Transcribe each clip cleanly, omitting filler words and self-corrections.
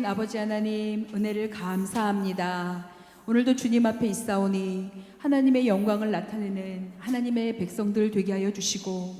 전능하신 아버지 하나님, 은혜를 감사합니다. 오늘도 주님 앞에 있사오니 하나님의 영광을 나타내는 하나님의 백성들 되게 하여 주시고,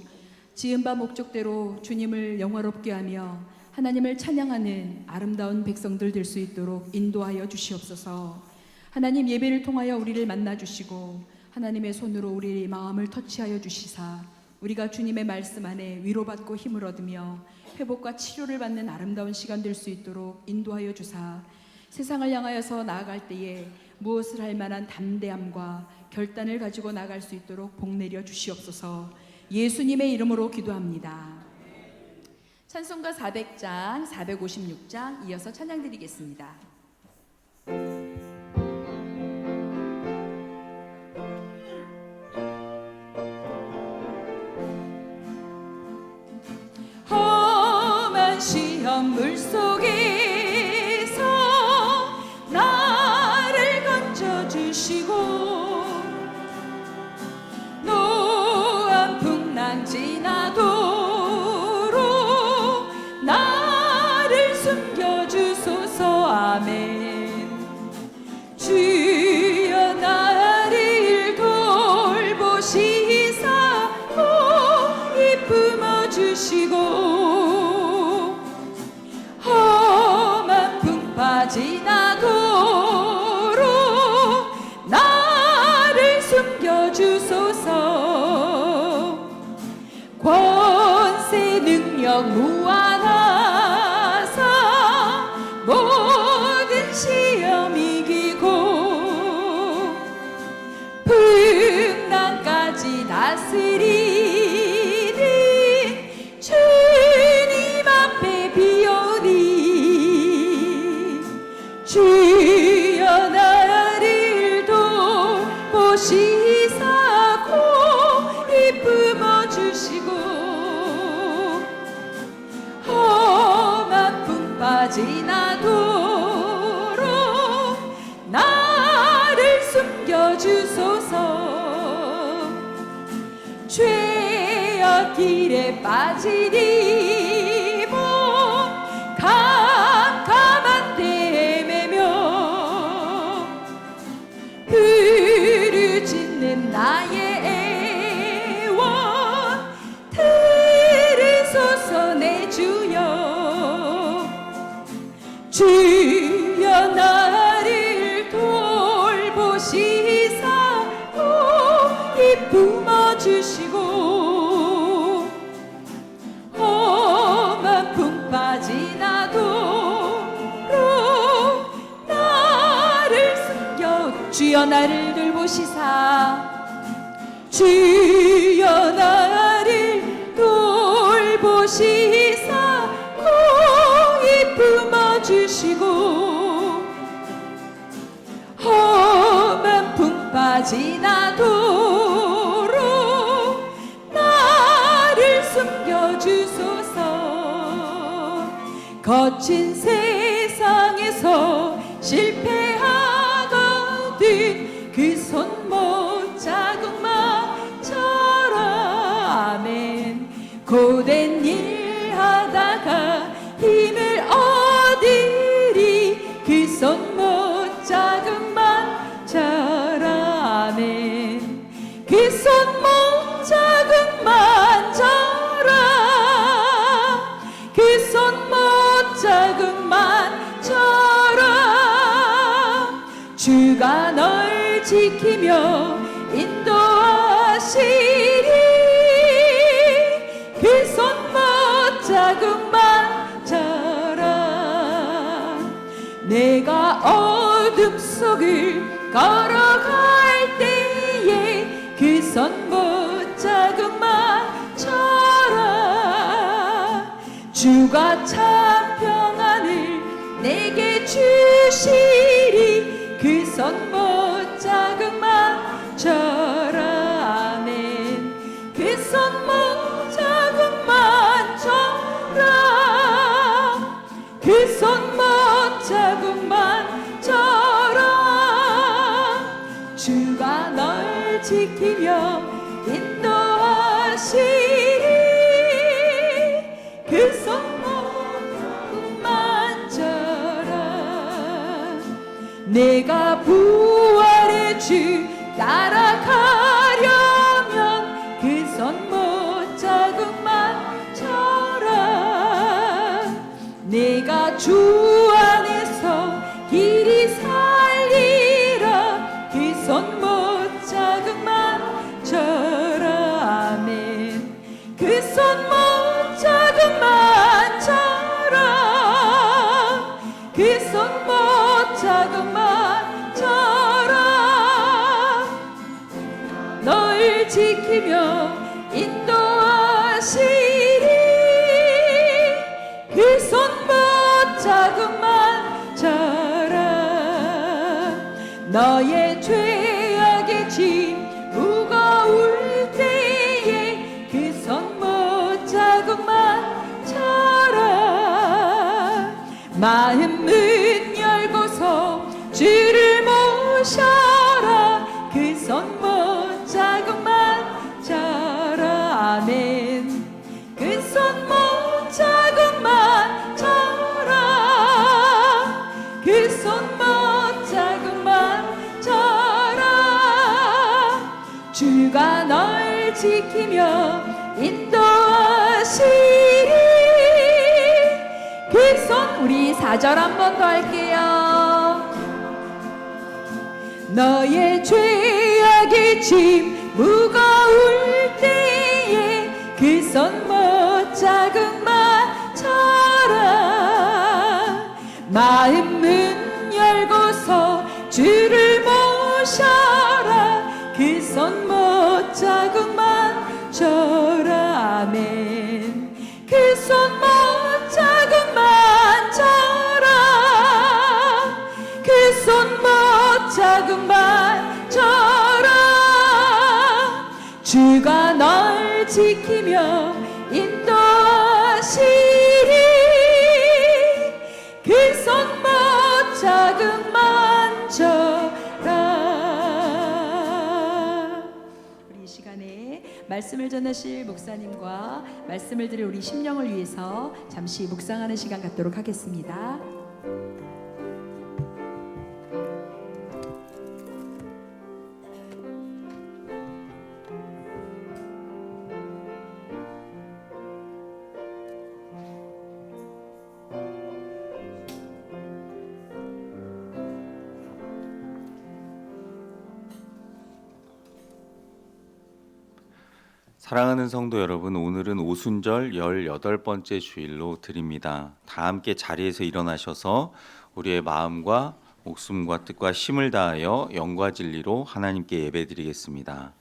지은 바 목적대로 주님을 영화롭게 하며 하나님을 찬양하는 아름다운 백성들 될 수 있도록 인도하여 주시옵소서. 하나님, 예배를 통하여 우리를 만나 주시고 하나님의 손으로 우리 마음을 터치하여 주시사 우리가 주님의 말씀 안에 위로받고 힘을 얻으며 회복과 치료를 받는 아름다운 시간 될 수 있도록 인도하여 주사, 세상을 향하여서 나아갈 때에 무엇을 할 만한 담대함과 결단을 가지고 나갈 수 있도록 복내려 주시옵소서. 예수님의 이름으로 기도합니다. 찬송가 400장, 456장 이어서 찬양 드리겠습니다. 험한 시험 물속에서 나를 건져주시고, 노한 풍랑 지나도록 나를 숨겨주소서. 아멘. 주여 나를 돌보시사 고이 품어주시고, 험한 풍파 지나도록 나를 숨겨주소서. 권세 능력 무한하사 모든 시험 이기고 풍랑까지 다스리는 주님 앞에 비오니, 주여 나를 돌보시사 고이 품어주시고, 험한 풍파 지나도록 나를 숨겨주소서. 죄악 길에 빠지니 뭐 캄캄한 데에 매며 부르짖는 나의 애원 들으소서. 내 주여, 주여 나를 돌보시사 고이 품어주시고, 험한 풍파 지나도록 나를 숨겨, 주여 나를 돌보시사, 주여 나를 돌보시사 고이 품어주시고, 험한 풍파 지나도록 나를 숨겨주소서. 거친 세상에서 실패하거든 그 손 못 자국만처럼. 아멘. 고된 일 하다가 힘을 얻으리 그 손 못 자국만처럼. 아멘. 그 손 못 자국만처럼, 그 손 못 자국만처럼 주가 널 지키며 인도하시리. 그 손 못 자국만처럼 내가 어둠 속을 걸어갈 때에 그 손 못 자국만처럼 주가 참 평안을 내게 주시리. 그 손 못 자국만처럼. 아멘. 그 손 못 자국만처럼, 그 손 못 자국만처럼 주가 널 지키며 인도하시리. 그 손 못 자국만처럼. 내가 부활의 주 따라가려면 그 손 못 자국만 쳐라. 내가 주 안에서 길이 살리라. 그 손 못 자국만 쳐라. 아멘. 그 손 못 자국만 쳐라. 그 손 못 자국만 쳐라. 널 지키며 인도하시리. 그 손 못 자국만 쳐라. 너의 죄악의 짐 무거울 때에 그 손 못 자국만 쳐라. 마음 문 열고서 주를 모셔라. 그 손 못 자국만 쳐라. 아멘. 그 손 못 자국만 쳐라. 그 손 못 자국만 쳐라. 주가 널 지키며 인도하시리. 그 손, 우리 4절 한 번 더 할게요. 너의 죄악의 짐 무거울 때에 그 손 못 자국만 쳐라. 마음 문 열고서 주를 모셔라. 그 손 못 자국만 쳐라. 아멘. 그 손 못 자국만 쳐라. 그 손 못 자국만 쳐라. 주가 널 지키며 인도하시리. 그 손 못 자국만 쳐라. 우리 이 시간에 말씀을 전하실 목사님과 말씀을 들을 우리 심령을 위해서 잠시 묵상하는 시간 갖도록 하겠습니다. 사랑하는 성도 여러분, 오늘은 오순절 18번째 주일로 드립니다. 다 함께 자리에서 일어나셔서 우리의 마음과 목숨과 뜻과 힘을 다하여 영과 진리로 하나님께 예배드리겠습니다.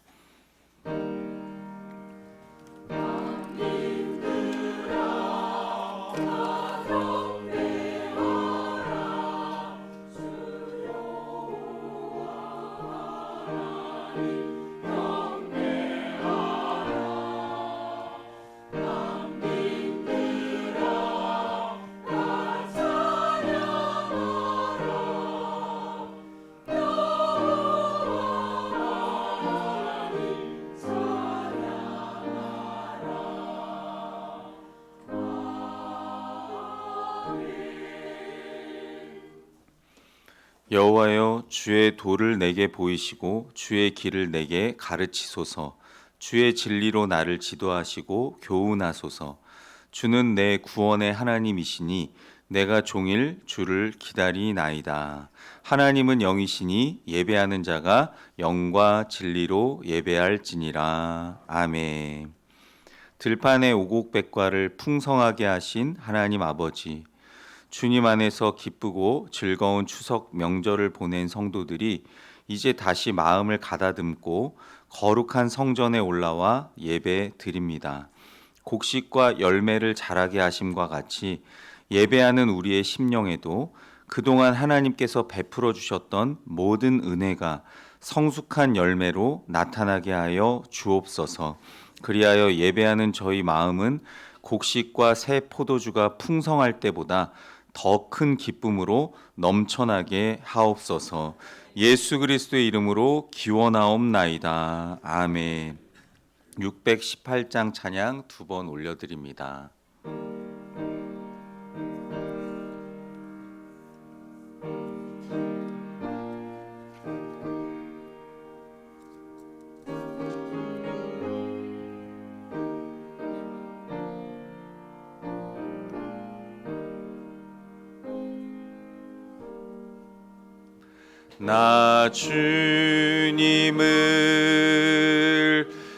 여호와여, 주의 도를 내게 보이시고 주의 길을 내게 가르치소서. 주의 진리로 나를 지도하시고 교훈하소서. 주는 내 구원의 하나님이시니 내가 종일 주를 기다리나이다. 하나님은 영이시니 예배하는 자가 영과 진리로 예배할지니라. 아멘. 들판의 오곡백과를 풍성하게 하신 하나님 아버지, 주님 안에서 기쁘고 즐거운 추석 명절을 보낸 성도들이 이제 다시 마음을 가다듬고 거룩한 성전에 올라와 예배 드립니다. 곡식과 열매를 자라게 하심과 같이 예배하는 우리의 심령에도 그동안 하나님께서 베풀어 주셨던 모든 은혜가 성숙한 열매로 나타나게 하여 주옵소서. 그리하여 예배하는 저희 마음은 곡식과 새 포도주가 풍성할 때보다 더 큰 기쁨으로 넘쳐나게 하옵소서. 예수 그리스도의 이름으로 기원하옵나이다. 아멘. 618장 찬양 2번 올려드립니다. 나 주님을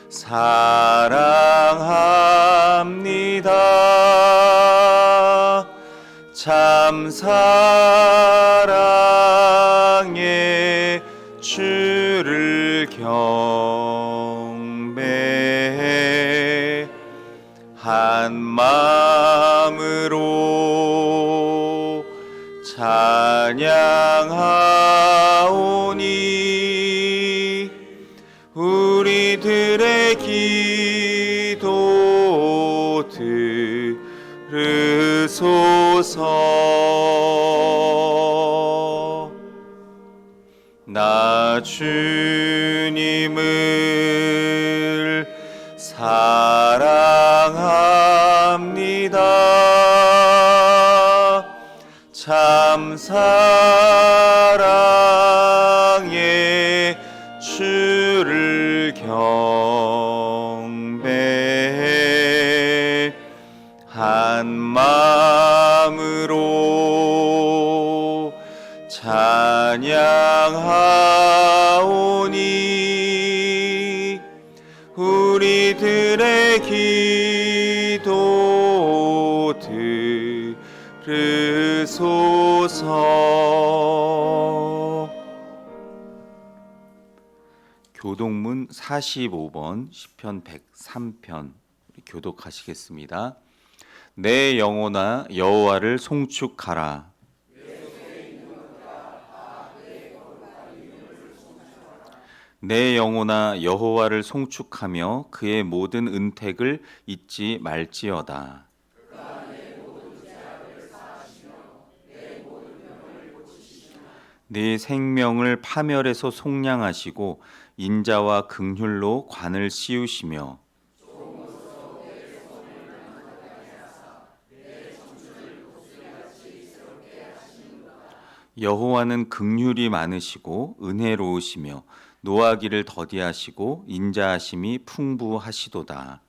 사랑합니다. 참 사랑의 주를 경배해 한 마음으로 찬양하오니 우리들의 기도 들으소서. 나 주님을 사랑합니다. 참 사랑의 주를 경배해 한 마음으로 찬양하오니 우리들의 기도 들으소서. 교독문 45번 시편 103편 교독하시겠습니다. 내 영혼아 여호와를 송축하라. 내 영혼아 여호와를 송축하며 그의 모든 은택을 잊지 말지어다. 네 생명을 파멸에서 속량하시고 인자와 긍휼로 관을 씌우시며 여호와는 긍휼이 많으시고 은혜로우시며 노하기를 더디하시고 인자하심이 풍부하시도다.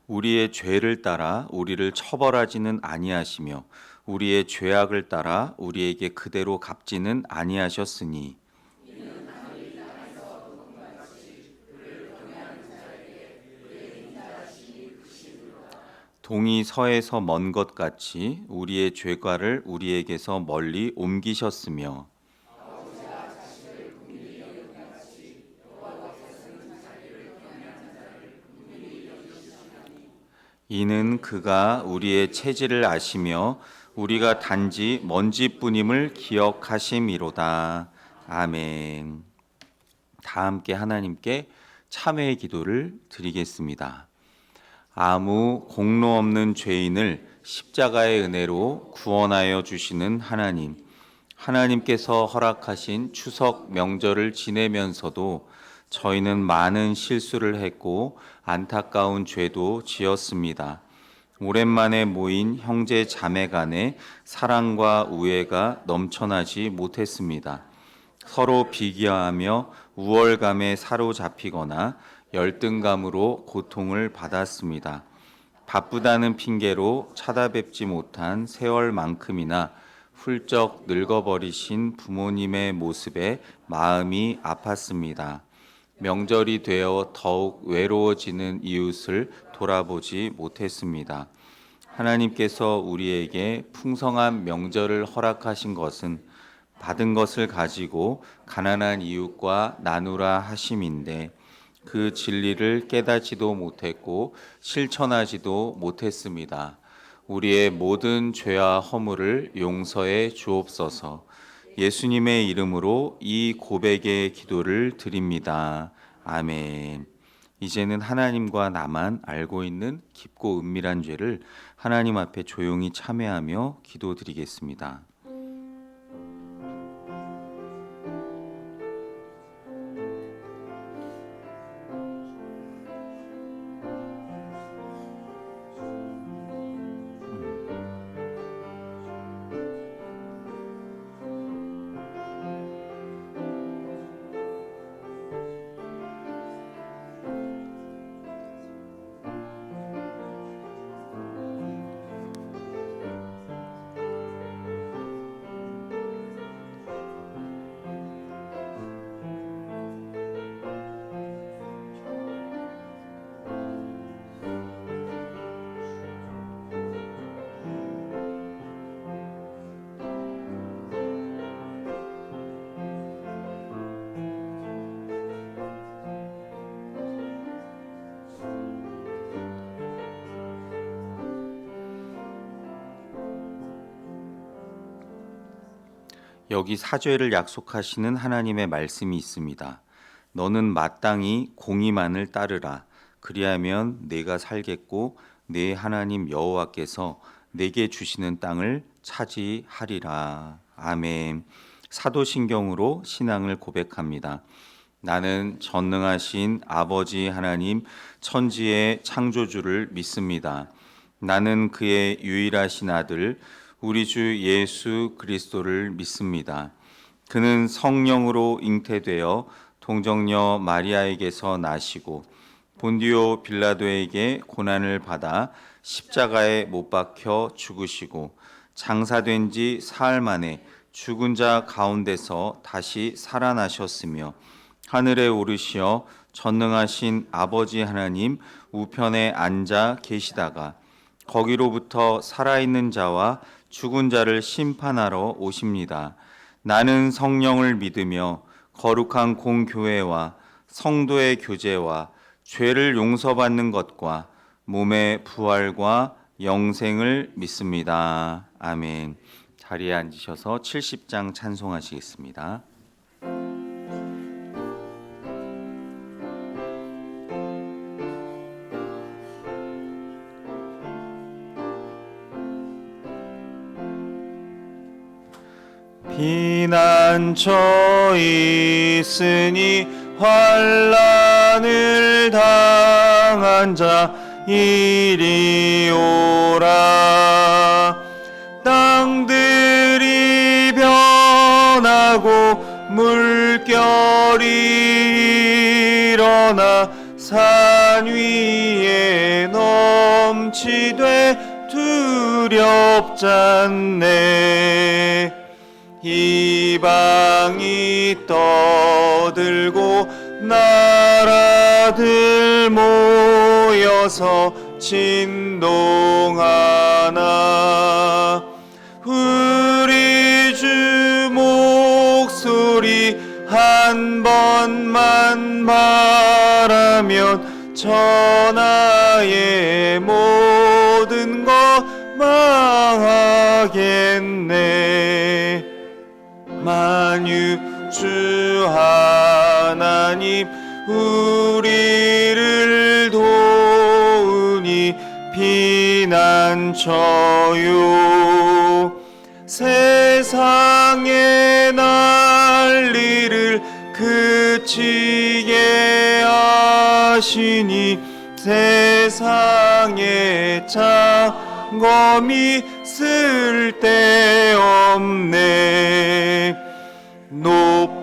우리의 죄를 따라 우리를 처벌하지는 아니하시며 우리의 죄악을 따라 우리에게 그대로 갚지는 아니하셨으니 동이 서에서 먼 것 같이 우리의 죄과를 우리에게서 멀리 옮기셨으며 이는 그가 우리의 체질을 아시며 우리가 단지 먼지뿐임을 기억하심이로다. 아멘. 다 함께 하나님께 참회의 기도를 드리겠습니다. 아무 공로 없는 죄인을 십자가의 은혜로 구원하여 주시는 하나님, 하나님께서 허락하신 추석 명절을 지내면서도 저희는 많은 실수를 했고 안타까운 죄도 지었습니다. 오랜만에 모인 형제 자매 간의 사랑과 우애가 넘쳐나지 못했습니다. 서로 비교하며 우월감에 사로잡히거나 열등감으로 고통을 받았습니다. 바쁘다는 핑계로 찾아뵙지 못한 세월만큼이나 훌쩍 늙어버리신 부모님의 모습에 마음이 아팠습니다. 명절이 되어 더욱 외로워지는 이웃을 돌아보지 못했습니다. 하나님께서 우리에게 풍성한 명절을 허락하신 것은 받은 것을 가지고 가난한 이웃과 나누라 하심인데 그 진리를 깨닫지도 못했고 실천하지도 못했습니다. 우리의 모든 죄와 허물을 용서해 주옵소서. 예수님의 이름으로 이 고백의 기도를 드립니다. 아멘. 이제는 하나님과 나만 알고 있는 깊고 은밀한 죄를 하나님 앞에 조용히 참회하며 기도드리겠습니다. 여기 사죄를 약속하시는 하나님의 말씀이 있습니다. 너는 마땅히 공의만을 따르라. 그리하면 내가 살겠고 내 하나님 여호와께서 내게 주시는 땅을 차지하리라. 아멘. 사도신경으로 신앙을 고백합니다. 나는 전능하신 아버지 하나님 천지의 창조주를 믿습니다. 나는 그의 유일하신 아들 우리 주 예수 그리스도를 믿습니다. 그는 성령으로 잉태되어 동정녀 마리아에게서 나시고 본디오 빌라도에게 고난을 받아 십자가에 못 박혀 죽으시고 장사된 지 사흘 만에 죽은 자 가운데서 다시 살아나셨으며 하늘에 오르시어 전능하신 아버지 하나님 우편에 앉아 계시다가 거기로부터 살아있는 자와 죽은 자를 심판하러 오십니다. 나는 성령을 믿으며 거룩한 공교회와 성도의 교제와 죄를 용서받는 것과 몸의 부활과 영생을 믿습니다. 아멘. 자리에 앉으셔서 70장 찬송하시겠습니다. 피난처 있으니 환난을 당한 자 이리 오라. 땅들이 변하고 물결이 일어나 산 위에 넘치되 두렵잖네. 이방이 떠들고 나라들 모여서 진동하나. 우리 주 목소리 한 번만 말하면 천하의 모든 것 망하겠네. 만유주 하나님 우리를 도우니 피난처요. 세상의 난리를 그치게 하시니 세상의 장검이 쓸데없네.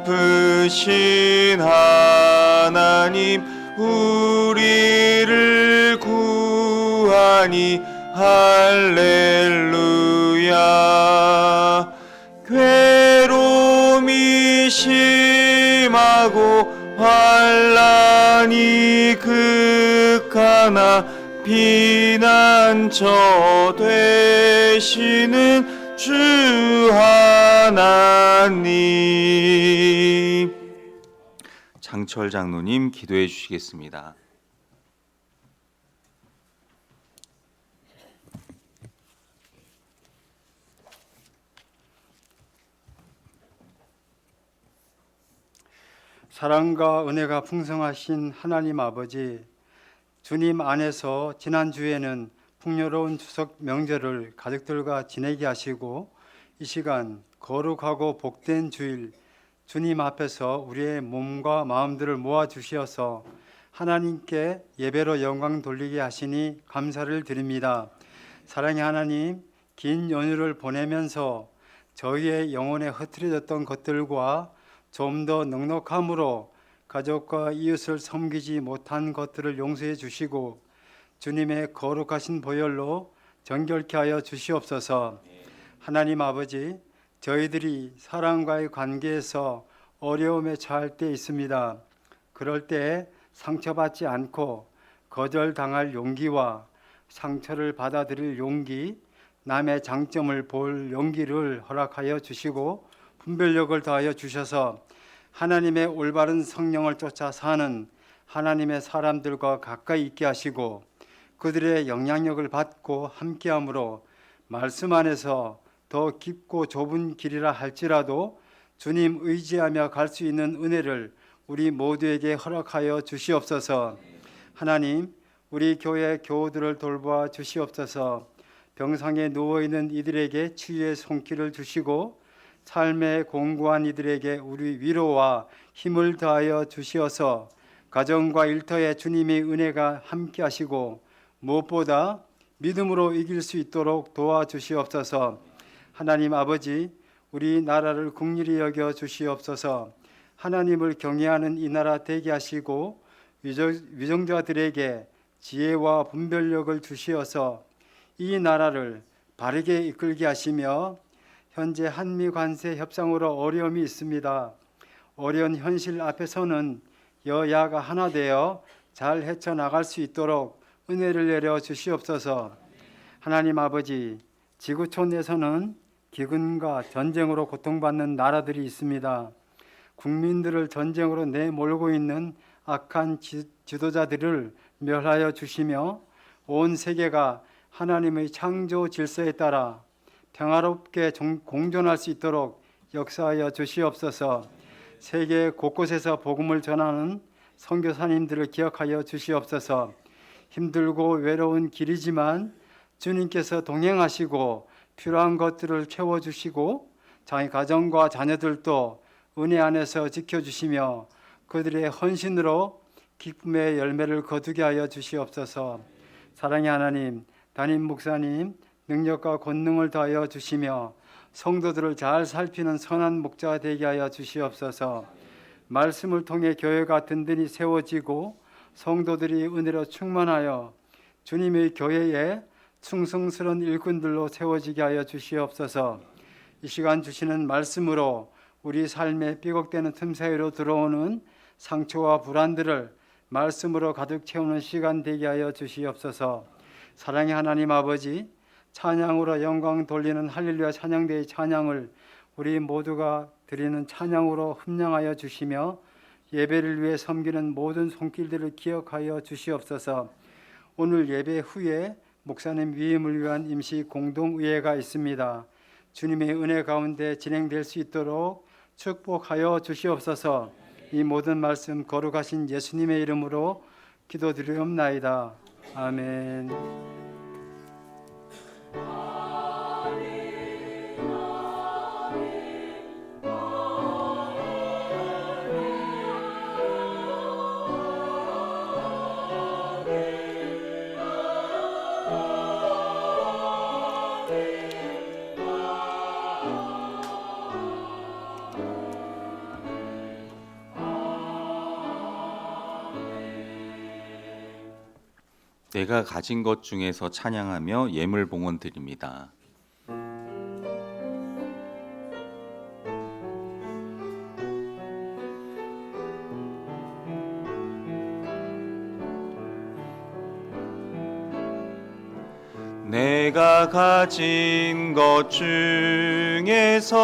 높으신 하나님 우리를 구하니 할렐루야. 괴로움이 심하고 환난이 극하나 피난처 되시는 주 하나님. 장철 장로님 기도해 주시겠습니다. 사랑과 은혜가 풍성하신 하나님 아버지, 주님 안에서 지난주에는 풍요로운 추석 명절을 가족들과 지내게 하시고 이 시간 거룩하고 복된 주일 주님 앞에서 우리의 몸과 마음들을 모아주시어서 하나님께 예배로 영광 돌리게 하시니 감사를 드립니다. 사랑의 하나님, 긴 연휴를 보내면서 저희의 영혼에 흐트러졌던 것들과 좀 더 넉넉함으로 가족과 이웃을 섬기지 못한 것들을 용서해 주시고 주님의 거룩하신 보혈로 정결케 하여 주시옵소서. 하나님 아버지, 저희들이 사람과의 관계에서 어려움에 처할 때 있습니다. 그럴 때 상처받지 않고 거절당할 용기와 상처를 받아들일 용기, 남의 장점을 볼 용기를 허락하여 주시고 분별력을 더하여 주셔서 하나님의 올바른 성령을 쫓아 사는 하나님의 사람들과 가까이 있게 하시고 그들의 영향력을 받고 함께함으로 말씀 안에서 더 깊고 좁은 길이라 할지라도 주님 의지하며 갈 수 있는 은혜를 우리 모두에게 허락하여 주시옵소서. 하나님, 우리 교회 교우들을 돌보아 주시옵소서. 병상에 누워있는 이들에게 치유의 손길을 주시고 삶에 공고한 이들에게 우리 위로와 힘을 더하여 주시어서 가정과 일터에 주님의 은혜가 함께 하시고 무엇보다 믿음으로 이길 수 있도록 도와주시옵소서. 하나님 아버지, 우리 나라를 긍휼히 여겨 주시옵소서. 하나님을 경외하는 이 나라 되게 하시고 위정자들에게 지혜와 분별력을 주시어서 이 나라를 바르게 이끌게 하시며 현재 한미 관세 협상으로 어려움이 있습니다. 어려운 현실 앞에서는 여야가 하나 되어 잘 헤쳐나갈 수 있도록 은혜를 내려 주시옵소서. 하나님 아버지, 지구촌에서는 기근과 전쟁으로 고통받는 나라들이 있습니다. 국민들을 전쟁으로 내몰고 있는 악한 지도자들을 멸하여 주시며 온 세계가 하나님의 창조 질서에 따라 평화롭게 공존할 수 있도록 역사하여 주시옵소서. 세계 곳곳에서 복음을 전하는 선교사님들을 기억하여 주시옵소서. 힘들고 외로운 길이지만 주님께서 동행하시고 필요한 것들을 채워주시고 자기 가정과 자녀들도 은혜 안에서 지켜주시며 그들의 헌신으로 기쁨의 열매를 거두게 하여 주시옵소서. 사랑의 하나님, 담임 목사님 능력과 권능을 더하여 주시며 성도들을 잘 살피는 선한 목자가 되게 하여 주시옵소서. 말씀을 통해 교회가 든든히 세워지고 성도들이 은혜로 충만하여 주님의 교회에 충성스러운 일꾼들로 세워지게 하여 주시옵소서. 이 시간 주시는 말씀으로 우리 삶에 삐걱대는 틈 사이로 들어오는 상처와 불안들을 말씀으로 가득 채우는 시간 되게 하여 주시옵소서. 사랑의 하나님 아버지, 찬양으로 영광 돌리는 할렐루야 찬양대의 찬양을 우리 모두가 드리는 찬양으로 흠량하여 주시며 예배를 위해 섬기는 모든 손길들을 기억하여 주시옵소서. 오늘 예배 후에 목사님 위임을 위한 임시 공동의회가 있습니다. 주님의 은혜 가운데 진행될 수 있도록 축복하여 주시옵소서. 이 모든 말씀 거룩하신 예수님의 이름으로 기도드리옵나이다. 아멘. 내가 가진 것 중에서 찬양하며 예물 봉헌 드립니다. 내가 가진 것 중에서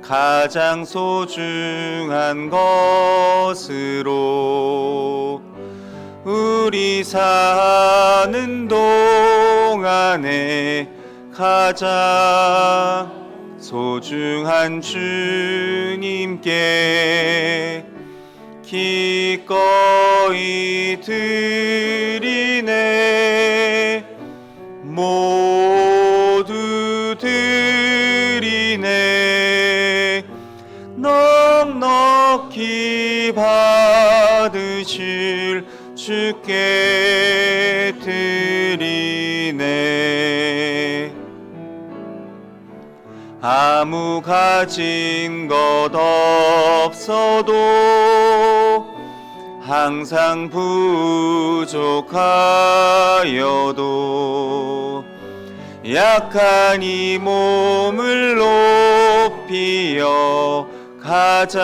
가장 소중한 것으로 우리 사는 동안에 가장 소중한 주님께 기꺼이 드리네. 모두 드리네. 넉넉히 받으실 주께 드리네. 아무 가진 것 없어도 항상 부족하여도 약한 이 몸을 높이어 가장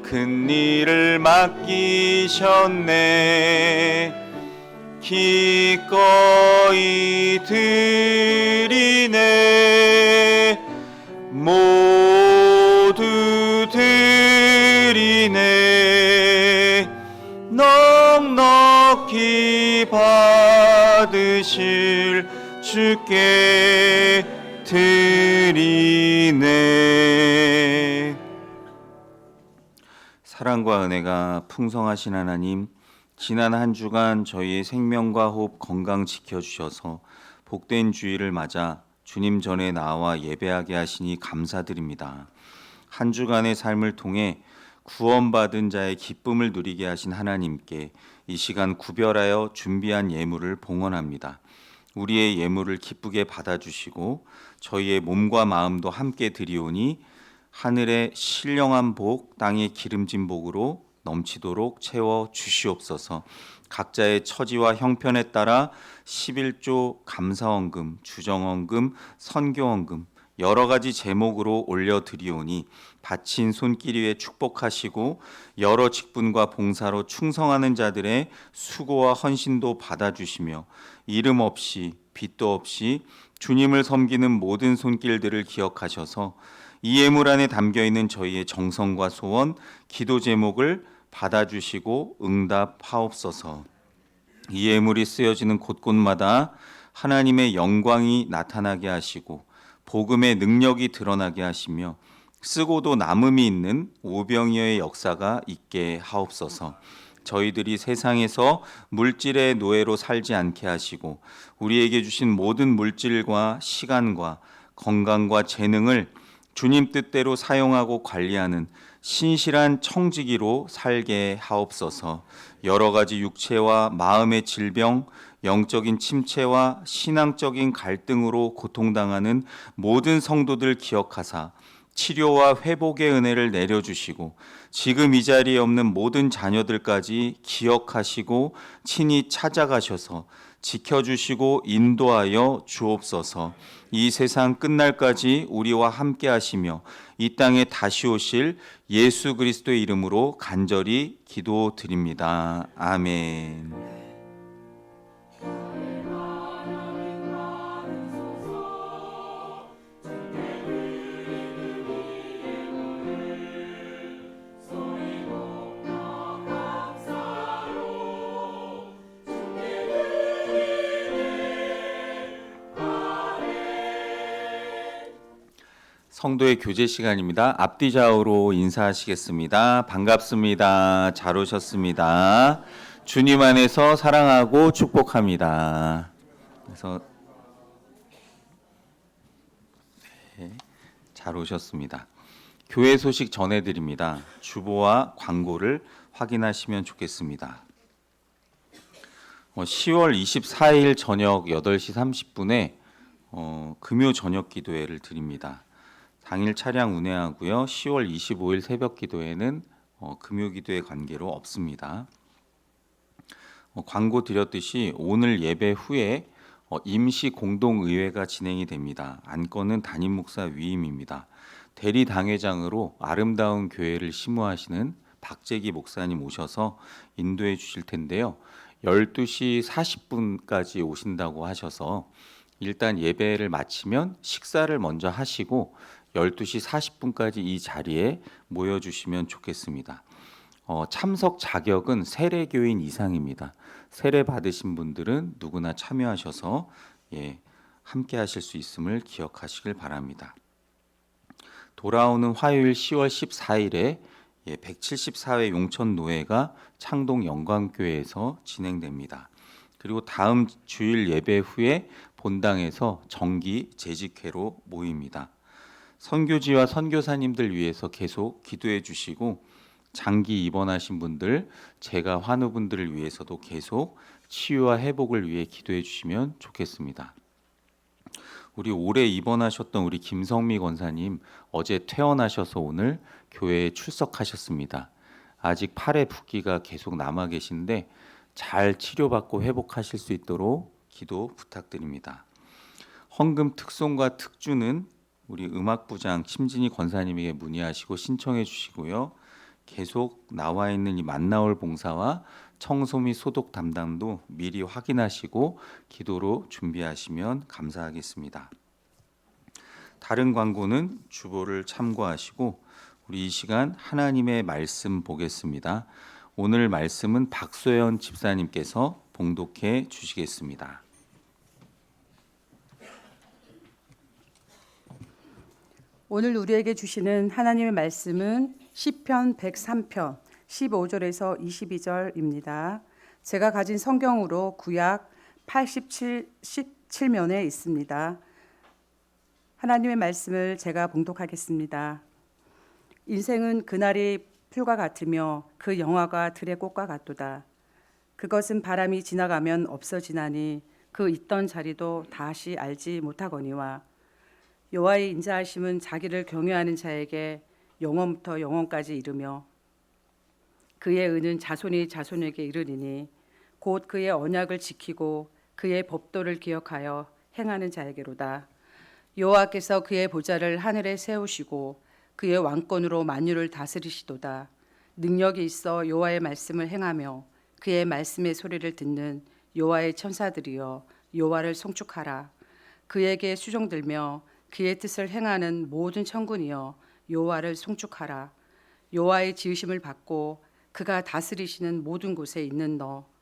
큰 일을 맡기셨네. 기꺼이 드리네. 모두 드리네. 넉넉히 받으실 주께 드리네. 사랑과 은혜가 풍성하신 하나님, 지난 한 주간 저희의 생명과 호흡 건강 지켜주셔서 복된 주일을 맞아 주님 전에 나와 예배하게 하시니 감사드립니다. 한 주간의 삶을 통해 구원받은 자의 기쁨을 누리게 하신 하나님께 이 시간 구별하여 준비한 예물을 봉헌합니다. 우리의 예물을 기쁘게 받아주시고 저희의 몸과 마음도 함께 드리오니 하늘의 신령한 복, 땅의 기름진 복으로 넘치도록 채워 주시옵소서. 각자의 처지와 형편에 따라 11조 감사원금, 주정원금, 선교원금 여러 가지 제목으로 올려드리오니 바친 손길 위에 축복하시고 여러 직분과 봉사로 충성하는 자들의 수고와 헌신도 받아주시며 이름 없이 빚도 없이 주님을 섬기는 모든 손길들을 기억하셔서 이 예물 안에 담겨있는 저희의 정성과 소원, 기도 제목을 받아주시고 응답하옵소서. 이 예물이 쓰여지는 곳곳마다 하나님의 영광이 나타나게 하시고 복음의 능력이 드러나게 하시며 쓰고도 남음이 있는 오병이어의 역사가 있게 하옵소서. 저희들이 세상에서 물질의 노예로 살지 않게 하시고 우리에게 주신 모든 물질과 시간과 건강과 재능을 주님 뜻대로 사용하고 관리하는 신실한 청지기로 살게 하옵소서. 여러 가지 육체와 마음의 질병, 영적인 침체와 신앙적인 갈등으로 고통당하는 모든 성도들 기억하사 치료와 회복의 은혜를 내려주시고 지금 이 자리에 없는 모든 자녀들까지 기억하시고 친히 찾아가셔서 지켜주시고 인도하여 주옵소서. 이 세상 끝날까지 우리와 함께 하시며 이 땅에 다시 오실 예수 그리스도의 이름으로 간절히 기도드립니다. 아멘. 성도의 교제 시간입니다. 앞뒤 좌우로 인사하시겠습니다. 반갑습니다. 잘 오셨습니다. 주님 안에서 사랑하고 축복합니다. 그래서 잘 오셨습니다. 교회 소식 전해드립니다. 주보와 광고를 확인하시면 좋겠습니다. 10월 24일 저녁 8시 30분에 금요 저녁 기도회를 드립니다. 당일 차량 운행하고요. 10월 25일 새벽 기도회는 금요 기도회 관계로 없습니다. 광고 드렸듯이 오늘 예배 후에 임시 공동의회가 진행이 됩니다. 안건은 담임 목사 위임입니다. 대리 당회장으로 아름다운 교회를 심무하시는 박재기 목사님 오셔서 인도해 주실 텐데요. 12시 40분까지 오신다고 하셔서 일단 예배를 마치면 식사를 먼저 하시고 12시 40분까지 이 자리에 모여주시면 좋겠습니다. 참석 자격은 세례교인 이상입니다. 세례 받으신 분들은 누구나 참여하셔서 함께 하실 수 있음을 기억하시길 바랍니다. 돌아오는 화요일 10월 14일에 174회 용천노회가 창동 영광교회에서 진행됩니다. 그리고 다음 주일 예배 후에 본당에서 정기 재직회로 모입니다. 선교지와 선교사님들 위해서 계속 기도해 주시고 장기 입원하신 분들, 재가 환우분들을 위해서도 계속 치유와 회복을 위해 기도해 주시면 좋겠습니다. 우리 올해 입원하셨던 우리 김성미 권사님 어제 퇴원하셔서 오늘 교회에 출석하셨습니다. 아직 팔에 붓기가 계속 남아 계신데 잘 치료받고 회복하실 수 있도록 기도 부탁드립니다. 헌금 특송과 특주는 우리 음악부장 심진희 권사님에게 문의하시고 신청해 주시고요. 계속 나와 있는 이 만나올 봉사와 청소 및 소독 담당도 미리 확인하시고 기도로 준비하시면 감사하겠습니다. 다른 광고는 주보를 참고하시고 우리 이 시간 하나님의 말씀 보겠습니다. 오늘 말씀은 박소연 집사님께서 봉독해 주시겠습니다. 오늘 우리에게 주시는 하나님의 말씀은 시편 103편 15절에서 22절입니다. 제가 가진 성경으로 구약 87면에 있습니다. 하나님의 말씀을 제가 봉독하겠습니다. 인생은 그날이 풀과 같으며 그 영화가 들의 꽃과 같도다. 그것은 바람이 지나가면 없어지나니 그 있던 자리도 다시 알지 못하거니와 여호와의 인자하심은 자기를 경외하는 자에게 영원부터 영원까지 이르며 그의 은은 자손이 자손에게 이르리니 곧 그의 언약을 지키고 그의 법도를 기억하여 행하는 자에게로다. 여호와께서 그의 보좌를 하늘에 세우시고 그의 왕권으로 만유를 다스리시도다. 능력이 있어 여호와의 말씀을 행하며 그의 말씀의 소리를 듣는 여호와의 천사들이여 여호와를 송축하라. 그에게 수종들며 그의 뜻을 행하는 모든 천군이여 여호와를 송축하라. 여호와의 지으심을 받고 그가 다스리시는 모든 곳에 있는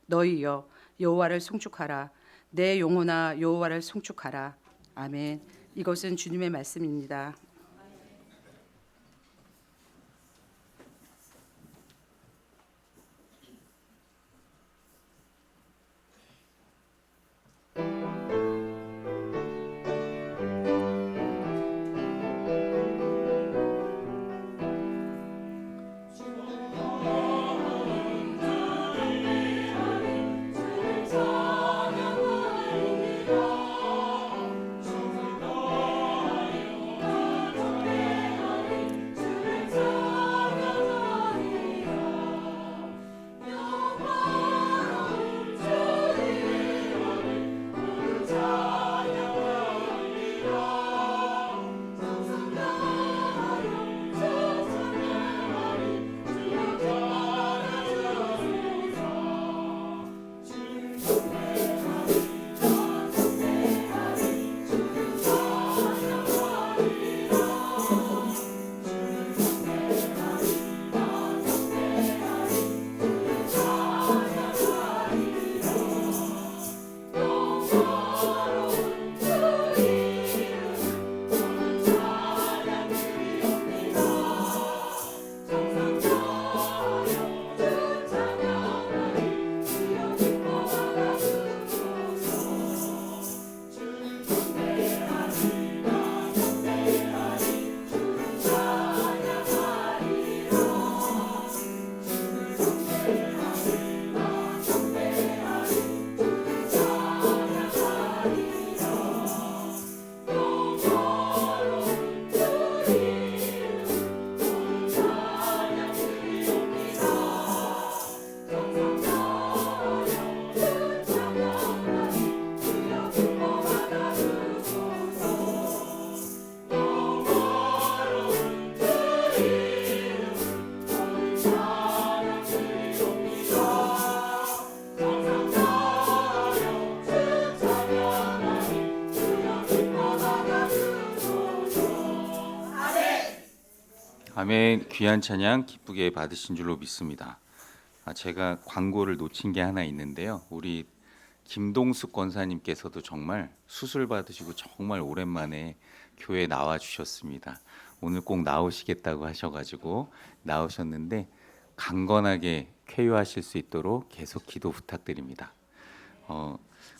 너희여 여호와를 송축하라. 내 영혼아 여호와를 송축하라. 아멘. 이것은 주님의 말씀입니다. 아멘. 귀한 찬양 기쁘게 받으신 줄로 믿습니다. 제가 광고를 놓친 게 하나 있는데요. 우리 김동숙 권사님께서도 정말 수술 받으시고 정말 오랜만에 교회에 나와 주셨습니다. 오늘 꼭 나오시겠다고 하셔가지고 나오셨는데 강건하게 쾌유하실 수 있도록 계속 기도 부탁드립니다.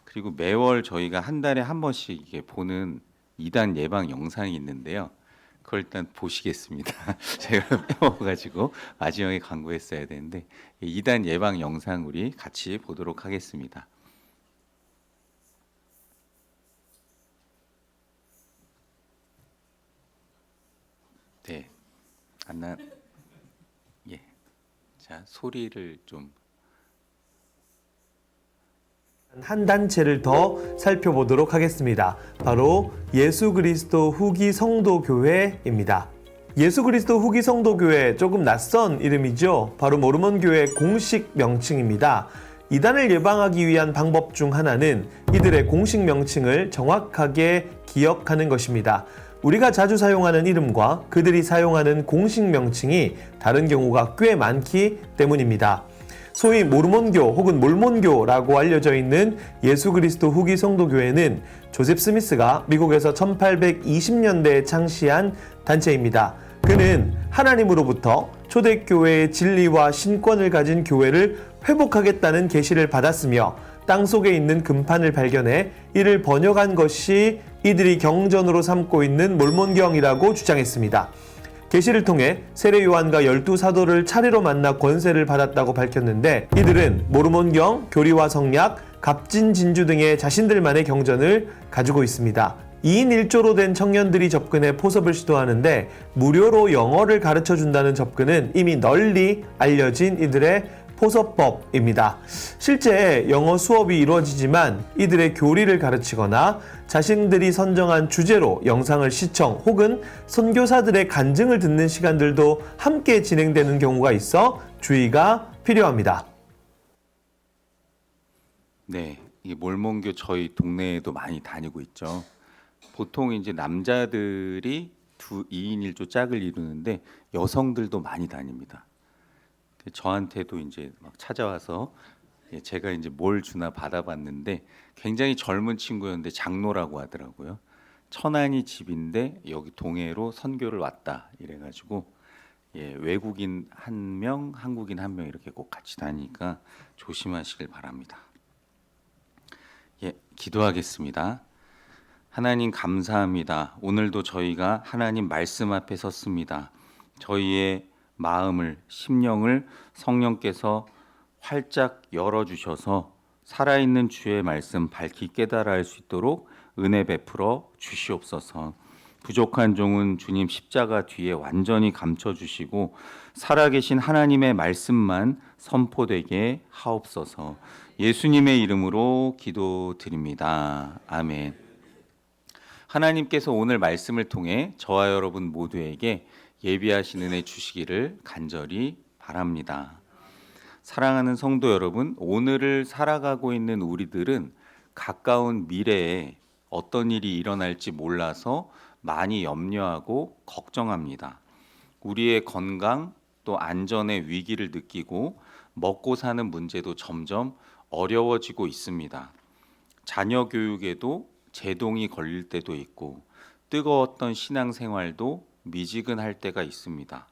그리고 매월 저희가 한 달에 한 번씩 이게 보는 이단 예방 영상이 있는데요. 그걸 일단 보시겠습니다. 제가 빼먹어가지고 마지막에 광고했어야 되는데 이단 예방 영상 우리 같이 보도록 하겠습니다. 네, 안나, 예, 자 소리를 좀. 한 단체를 더 살펴보도록 하겠습니다. 바로 예수 그리스도 후기 성도교회입니다. 예수 그리스도 후기 성도교회, 조금 낯선 이름이죠. 바로 모르몬 교회 공식 명칭입니다. 이단을 예방하기 위한 방법 중 하나는 이들의 공식 명칭을 정확하게 기억하는 것입니다. 우리가 자주 사용하는 이름과 그들이 사용하는 공식 명칭이 다른 경우가 꽤 많기 때문입니다. 소위 모르몬교 혹은 몰몬교라고 알려져 있는 예수 그리스도 후기 성도교회는 조셉 스미스가 미국에서 1820년대에 창시한 단체입니다. 그는 하나님으로부터 초대교회의 진리와 신권을 가진 교회를 회복하겠다는 계시를 받았으며 땅 속에 있는 금판을 발견해 이를 번역한 것이 이들이 경전으로 삼고 있는 몰몬경이라고 주장했습니다. 계시를 통해 세례 요한과 12사도를 차례로 만나 권세를 받았다고 밝혔는데 이들은 모르몬경, 교리와 성약, 갑진진주 등의 자신들만의 경전을 가지고 있습니다. 2인 1조로 된 청년들이 접근해 포섭을 시도하는데 무료로 영어를 가르쳐준다는 접근은 이미 널리 알려진 이들의 포섭법입니다. 실제 영어 수업이 이루어지지만 이들의 교리를 가르치거나 자신들이 선정한 주제로 영상을 시청 혹은 선교사들의 간증을 듣는 시간들도 함께 진행되는 경우가 있어 주의가 필요합니다. 네, 이 몰몬교 저희 동네에도 많이 다니고 있죠. 보통 이제 남자들이 2인 1조 짝을 이루는데 여성들도 많이 다닙니다. 저한테도 이제 막 찾아와서 제가 이제 뭘 주나 받아봤는데 굉장히 젊은 친구였는데 장로라고 하더라고요. 천안이 집인데 여기 동해로 선교를 왔다 이래가지고 외국인 1명, 한국인 1명 이렇게 꼭 같이 다니니까 조심하시길 바랍니다. 기도하겠습니다. 하나님 감사합니다. 오늘도 저희가 하나님 말씀 앞에 섰습니다. 저희의 마음을, 심령을 성령께서 활짝 열어주셔서 살아있는 주의 말씀 밝히 깨달아 할 수 있도록 은혜 베풀어 주시옵소서. 부족한 종은 주님 십자가 뒤에 완전히 감춰주시고 살아계신 하나님의 말씀만 선포되게 하옵소서. 예수님의 이름으로 기도드립니다. 아멘. 하나님께서 오늘 말씀을 통해 저와 여러분 모두에게 예비하신 은혜 주시기를 간절히 바랍니다. 사랑하는 성도 여러분, 오늘을 살아가고 있는 우리들은 가까운 미래에 어떤 일이 일어날지 몰라서 많이 염려하고 걱정합니다. 우리의 건강 또 안전의 위기를 느끼고 먹고 사는 문제도 점점 어려워지고 있습니다. 자녀 교육에도 제동이 걸릴 때도 있고 뜨거웠던 신앙생활도 미지근할 때가 있습니다.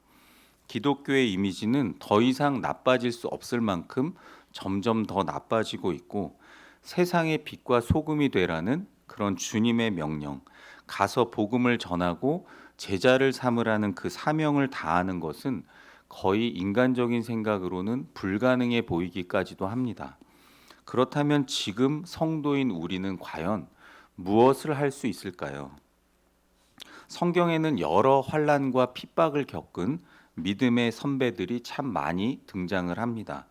기독교의 이미지는 더 이상 나빠질 수 없을 만큼 점점 더 나빠지고 있고 세상의 빛과 소금이 되라는 그런 주님의 명령, 가서 복음을 전하고 제자를 삼으라는 그 사명을 다하는 것은 거의 인간적인 생각으로는 불가능해 보이기까지도 합니다. 그렇다면 지금 성도인 우리는 과연 무엇을 할 수 있을까요? 성경에는 여러 환난과 핍박을 겪은 믿음의 선배들이 참 많이 등장을 합니다.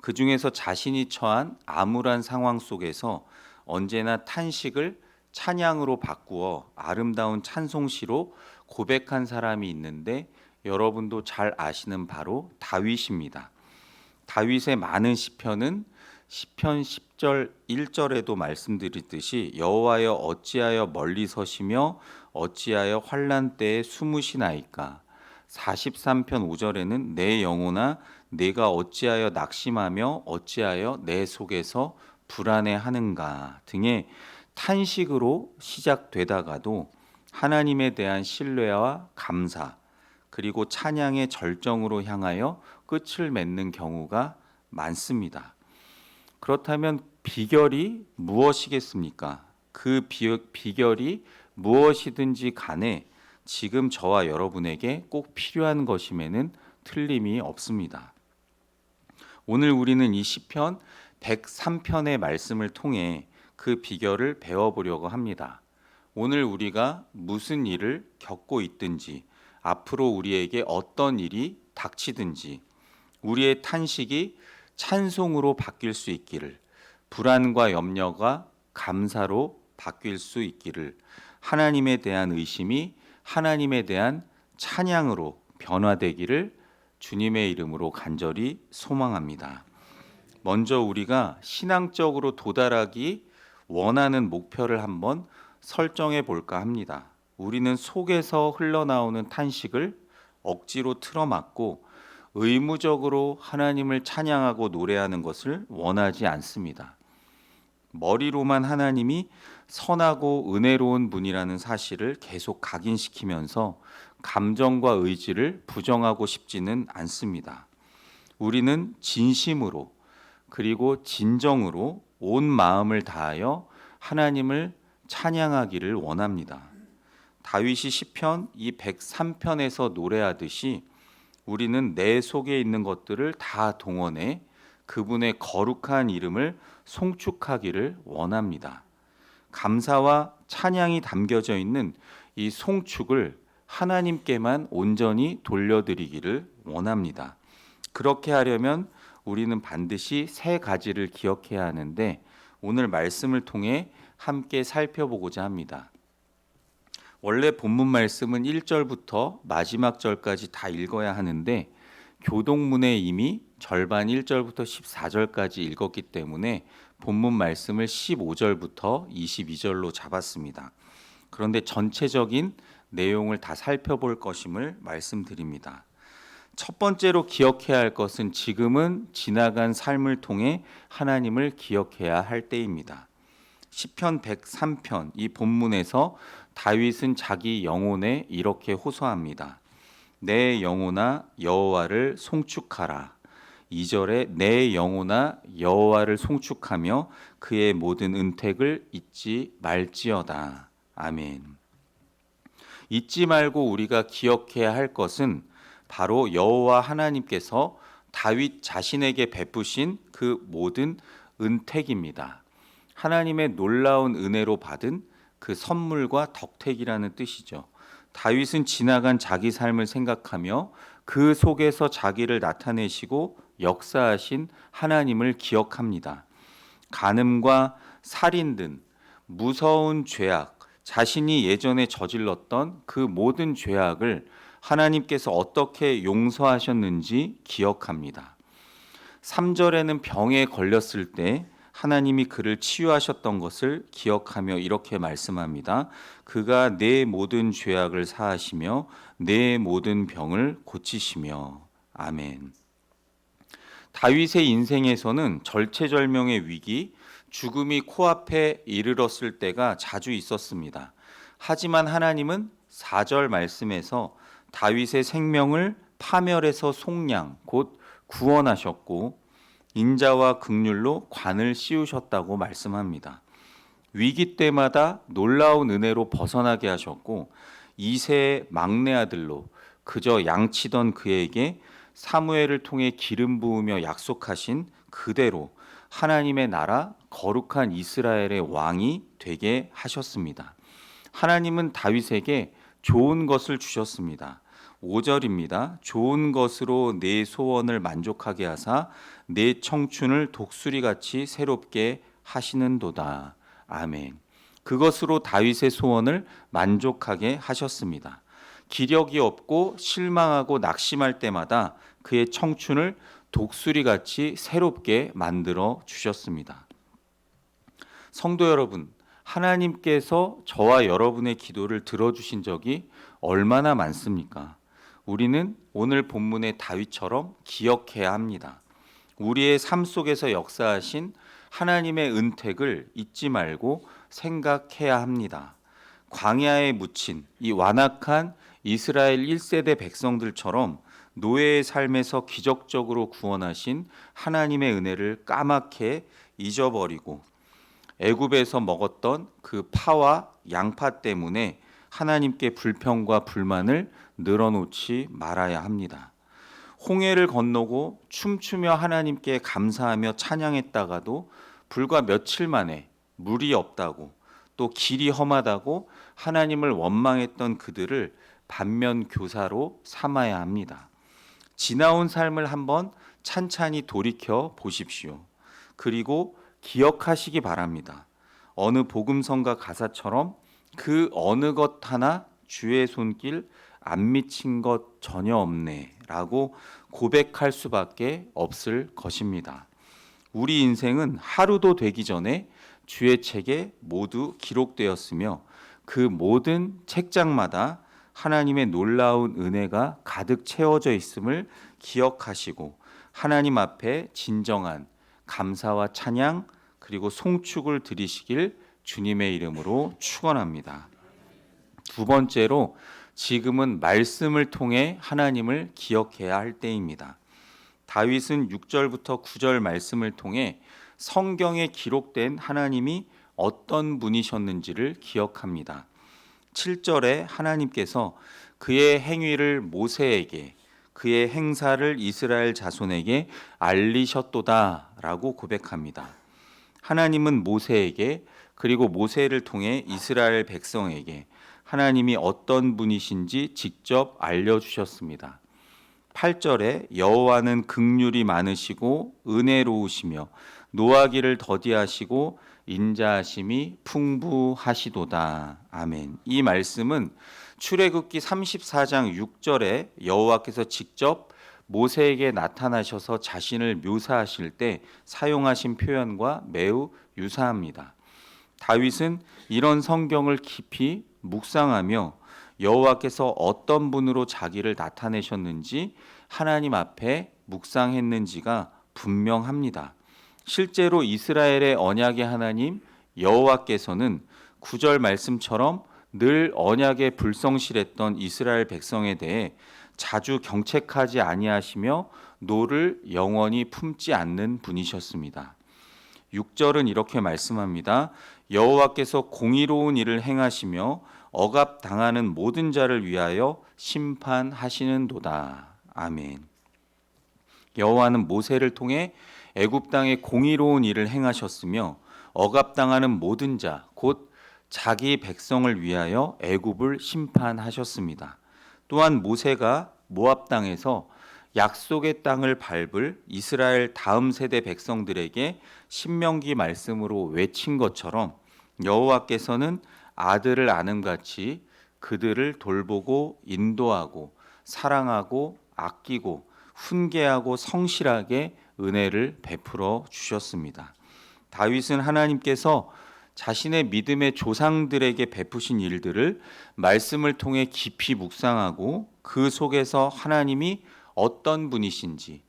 그 중에서 자신이 처한 암울한 상황 속에서 언제나 탄식을 찬양으로 바꾸어 아름다운 찬송시로 고백한 사람이 있는데 여러분도 잘 아시는 바로 다윗입니다. 다윗의 많은 시편은 시편 10절 1절에도 말씀드렸듯이 여호와여 어찌하여 멀리 서시며 어찌하여 환난 때에 숨으시나이까. 43편 5절에는 내 영혼아 내가 어찌하여 낙심하며 어찌하여 내 속에서 불안해하는가 등의 탄식으로 시작되다가도 하나님에 대한 신뢰와 감사 그리고 찬양의 절정으로 향하여 끝을 맺는 경우가 많습니다. 그렇다면 비결이 무엇이겠습니까? 그 비결이 무엇이든지 간에 지금 저와 여러분에게 꼭 필요한 것임에는 틀림이 없습니다. 오늘 우리는 이 시편 103편의 말씀을 통해 그 비결을 배워보려고 합니다. 오늘 우리가 무슨 일을 겪고 있든지 앞으로 우리에게 어떤 일이 닥치든지 우리의 탄식이 찬송으로 바뀔 수 있기를, 불안과 염려가 감사로 바뀔 수 있기를, 하나님에 대한 의심이 하나님에 대한 찬양으로 변화되기를 주님의 이름으로 간절히 소망합니다. 먼저 우리가 신앙적으로 도달하기 원하는 목표를 한번 설정해 볼까 합니다. 우리는 속에서 흘러나오는 탄식을 억지로 틀어막고 의무적으로 하나님을 찬양하고 노래하는 것을 원하지 않습니다. 머리로만 하나님이 선하고 은혜로운 분이라는 사실을 계속 각인시키면서 감정과 의지를 부정하고 싶지는 않습니다. 우리는 진심으로 그리고 진정으로 온 마음을 다하여 하나님을 찬양하기를 원합니다. 다윗이 시편 이 103편에서 노래하듯이 우리는 내 속에 있는 것들을 다 동원해 그분의 거룩한 이름을 송축하기를 원합니다. 감사와 찬양이 담겨져 있는 이 송축을 하나님께만 온전히 돌려드리기를 원합니다. 그렇게 하려면 우리는 반드시 세 가지를 기억해야 하는데 오늘 말씀을 통해 함께 살펴보고자 합니다. 원래 본문 말씀은 1절부터 마지막 절까지 다 읽어야 하는데 교동문에 이미 절반 1절부터 14절까지 읽었기 때문에 본문 말씀을 15절부터 22절로 잡았습니다. 그런데 전체적인 내용을 다 살펴볼 것임을 말씀드립니다. 첫 번째로 기억해야 할 것은 지금은 지나간 삶을 통해 하나님을 기억해야 할 때입니다. 시편 103편 이 본문에서 다윗은 자기 영혼에 이렇게 호소합니다. 내 영혼아 여호와를 송축하라. 2절에 내 영혼아 여호와를 송축하며 그의 모든 은택을 잊지 말지어다. 아멘. 잊지 말고 우리가 기억해야 할 것은 바로 여호와 하나님께서 다윗 자신에게 베푸신 그 모든 은택입니다. 하나님의 놀라운 은혜로 받은 그 선물과 덕택이라는 뜻이죠. 다윗은 지나간 자기 삶을 생각하며 그 속에서 자기를 나타내시고 역사하신 하나님을 기억합니다. 간음과 살인 등 무서운 죄악, 자신이 예전에 저질렀던 그 모든 죄악을 하나님께서 어떻게 용서하셨는지 기억합니다. 3절에는 병에 걸렸을 때 하나님이 그를 치유하셨던 것을 기억하며 이렇게 말씀합니다. 그가 내 모든 죄악을 사하시며 내 모든 병을 고치시며. 아멘. 다윗의 인생에서는 절체절명의 위기, 죽음이 코앞에 이르렀을 때가 자주 있었습니다. 하지만 하나님은 4절 말씀에서 다윗의 생명을 파멸에서 속량, 곧 구원하셨고 인자와 긍휼로 관을 씌우셨다고 말씀합니다. 위기 때마다 놀라운 은혜로 벗어나게 하셨고 이세의 막내 아들로 그저 양치던 그에게 사무엘을 통해 기름 부으며 약속하신 그대로 하나님의 나라 거룩한 이스라엘의 왕이 되게 하셨습니다. 하나님은 다윗에게 좋은 것을 주셨습니다. 5절입니다. 좋은 것으로 내 소원을 만족하게 하사 내 청춘을 독수리같이 새롭게 하시는도다. 아멘. 그것으로 다윗의 소원을 만족하게 하셨습니다. 기력이 없고 실망하고 낙심할 때마다 그의 청춘을 독수리같이 새롭게 만들어 주셨습니다. 성도 여러분, 하나님께서 저와 여러분의 기도를 들어주신 적이 얼마나 많습니까? 우리는 오늘 본문의 다윗처럼 기억해야 합니다. 우리의 삶 속에서 역사하신 하나님의 은택을 잊지 말고 생각해야 합니다. 광야에 묻힌 이 완악한 이스라엘 1세대 백성들처럼 노예의 삶에서 기적적으로 구원하신 하나님의 은혜를 까맣게 잊어버리고 애굽에서 먹었던 그 파와 양파 때문에 하나님께 불평과 불만을 늘어놓지 말아야 합니다. 홍해를 건너고 춤추며 하나님께 감사하며 찬양했다가도 불과 며칠 만에 물이 없다고 또 길이 험하다고 하나님을 원망했던 그들을 반면 교사로 삼아야 합니다. 지나온 삶을 한번 찬찬히 돌이켜 보십시오. 그리고 기억하시기 바랍니다. 어느 복음성가 가사처럼 그 어느 것 하나 주의 손길 안 미친 것 전혀 없네 라고 고백할 수밖에 없을 것입니다. 우리 인생은 하루도 되기 전에 주의 책에 모두 기록되었으며 그 모든 책장마다 하나님의 놀라운 은혜가 가득 채워져 있음을 기억하시고 하나님 앞에 진정한 감사와 찬양 그리고 송축을 드리시길 주님의 이름으로 축원합니다. 두 번째로 지금은 말씀을 통해 하나님을 기억해야 할 때입니다. 다윗은 6절부터 9절 말씀을 통해 성경에 기록된 하나님이 어떤 분이셨는지를 기억합니다. 7절에 하나님께서 그의 행위를 모세에게 그의 행사를 이스라엘 자손에게 알리셨도다라고 고백합니다. 하나님은 모세에게 그리고 모세를 통해 이스라엘 백성에게 하나님이 어떤 분이신지 직접 알려주셨습니다. 8절에 여호와는 긍휼이 많으시고 은혜로우시며 노하기를 더디하시고 인자하심이 풍부하시도다. 아멘. 이 말씀은 출애굽기 34장 6절에 여호와께서 직접 모세에게 나타나셔서 자신을 묘사하실 때 사용하신 표현과 매우 유사합니다. 다윗은 이런 성경을 깊이 묵상하며 여호와께서 어떤 분으로 자기를 나타내셨는지 하나님 앞에 묵상했는지가 분명합니다. 실제로 이스라엘의 언약의 하나님 여호와께서는 9절 말씀처럼 늘 언약에 불성실했던 이스라엘 백성에 대해 자주 경책하지 아니하시며 노를 영원히 품지 않는 분이셨습니다. 6절은 이렇게 말씀합니다. 여호와께서 공의로운 일을 행하시며 억압당하는 모든 자를 위하여 심판하시는도다. 아멘. 여호와는 모세를 통해 애굽 땅에 공의로운 일을 행하셨으며 억압당하는 모든 자, 곧 자기 백성을 위하여 애굽을 심판하셨습니다. 또한 모세가 모압 땅에서 약속의 땅을 밟을 이스라엘 다음 세대 백성들에게 신명기 말씀으로 외친 것처럼 여호와께서는 아들을 아는 같이 그들을 돌보고 인도하고 사랑하고 아끼고 훈계하고 성실하게 은혜를 베풀어 주셨습니다. 다윗은 하나님께서 자신의 믿음의 조상들에게 베푸신 일들을 말씀을 통해 깊이 묵상하고 그 속에서 하나님이 어떤 분이신지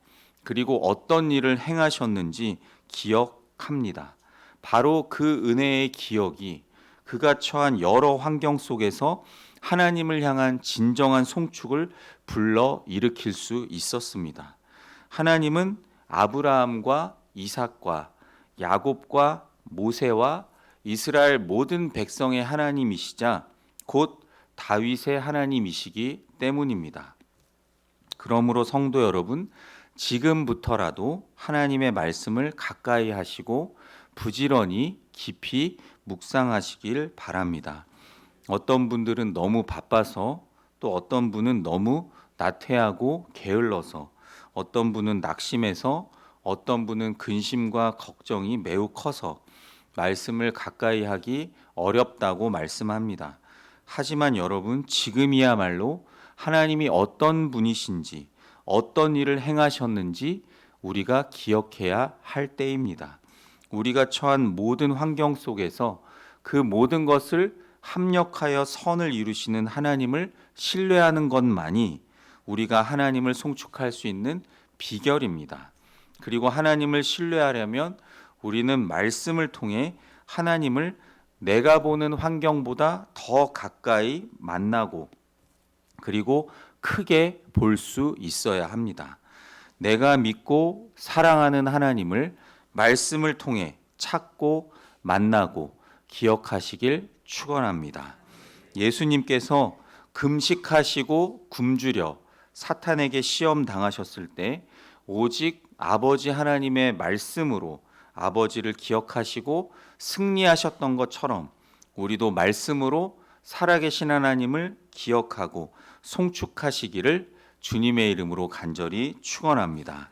그리고 어떤 일을 행하셨는지 기억합니다. 바로 그 은혜의 기억이 그가 처한 여러 환경 속에서 하나님을 향한 진정한 송축을 불러 일으킬 수 있었습니다. 하나님은 아브라함과 이삭과 야곱과 모세와 이스라엘 모든 백성의 하나님이시자 곧 다윗의 하나님이시기 때문입니다. 그러므로 성도 여러분, 지금부터라도 하나님의 말씀을 가까이 하시고 부지런히 깊이 묵상하시길 바랍니다. 어떤 분들은 너무 바빠서, 또 어떤 분은 너무 나태하고 게을러서, 어떤 분은 낙심해서, 어떤 분은 근심과 걱정이 매우 커서 말씀을 가까이 하기 어렵다고 말씀합니다. 하지만 여러분, 지금이야말로 하나님이 어떤 분이신지, 어떤 일을 행하셨는지 우리가 기억해야 할 때입니다. 우리가 처한 모든 환경 속에서 그 모든 것을 합력하여 선을 이루시는 하나님을 신뢰하는 것만이 우리가 하나님을 송축할 수 있는 비결입니다. 그리고 하나님을 신뢰하려면 우리는 말씀을 통해 하나님을 내가 보는 환경보다 더 가까이 만나고 그리고 크게 볼 수 있어야 합니다. 내가 믿고 사랑하는 하나님을 말씀을 통해 찾고 만나고 기억하시길 축원합니다. 예수님께서 금식하시고 굶주려 사탄에게 시험 당하셨을 때 오직 아버지 하나님의 말씀으로 아버지를 기억하시고 승리하셨던 것처럼 우리도 말씀으로 살아계신 하나님을 기억하고 송축하시기를 주님의 이름으로 간절히 축원합니다.